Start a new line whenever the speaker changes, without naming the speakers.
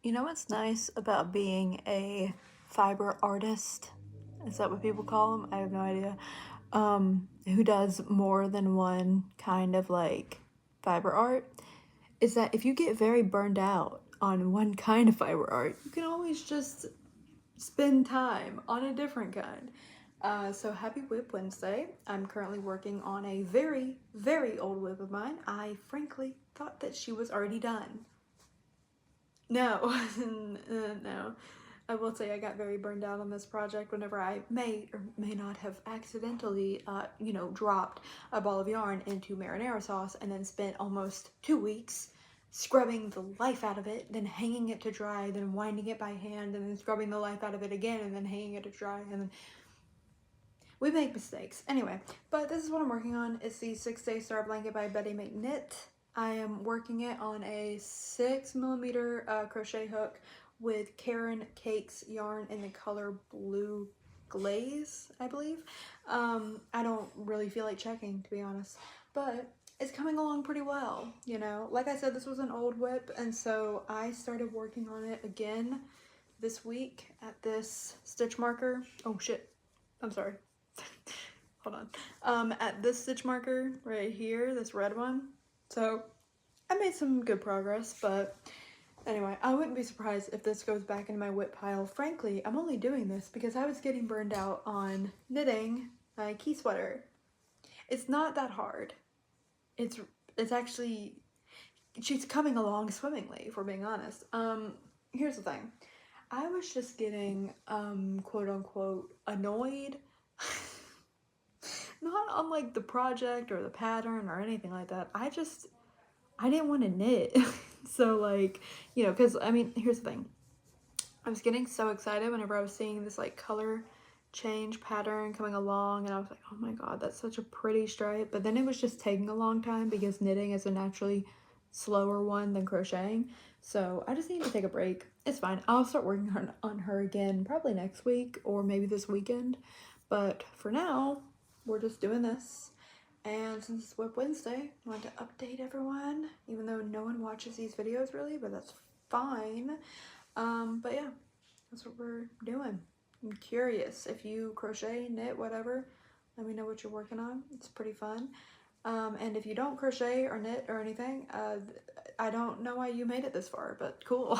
You know what's nice about being a fiber artist? Is that what people call them? I have no idea. Who does more than one kind of like fiber art? Is that if you get very burned out on one kind of fiber art, you can always just spend time on a different kind. So happy Whip Wednesday. I'm currently working on a very, very old whip of mine. I frankly thought that she was already done. No, no. I will say I got very burned out on this project whenever I may or may not have accidentally, dropped a ball of yarn into marinara sauce and then spent almost 2 weeks scrubbing the life out of it, then hanging it to dry, then winding it by hand, and then scrubbing the life out of it again, and then hanging it to dry, and then we make mistakes. Anyway, but this is what I'm working on. It's the 6-Day Star Blanket by Betty McKnit. I am working it on a 6mm crochet hook with Karen Cakes yarn in the color Blue Glaze, I believe. I don't really feel like checking, to be honest, but it's coming along pretty well, you know. Like I said, this was an old whip, and so I started working on it again this week at this stitch marker. Oh shit, I'm sorry. Hold on. At this stitch marker right here, this red one. So I made some good progress, but anyway, I wouldn't be surprised if this goes back in my whip pile. Frankly, I'm only doing this because I was getting burned out on knitting my key sweater. It's not that hard. It's actually, she's coming along swimmingly, if we're being honest. Here's the thing. I was just getting, quote unquote, annoyed. Not on like the project or the pattern or anything like that. I didn't want to knit. So like, because I mean, here's the thing. I was getting so excited whenever I was seeing this like color change pattern coming along, and I was like, oh my god, that's such a pretty stripe. But then it was just taking a long time because knitting is a naturally slower one than crocheting. So I just need to take a break. It's fine. I'll start working on her again probably next week or maybe this weekend. But for now, we're just doing this. And since it's Whip Wednesday, I wanted to update everyone, even though no one watches these videos really, but that's fine. But yeah, that's what we're doing. I'm curious if you crochet, knit, whatever, let me know what you're working on. It's pretty fun. And if you don't crochet or knit or anything, I don't know why you made it this far, but cool.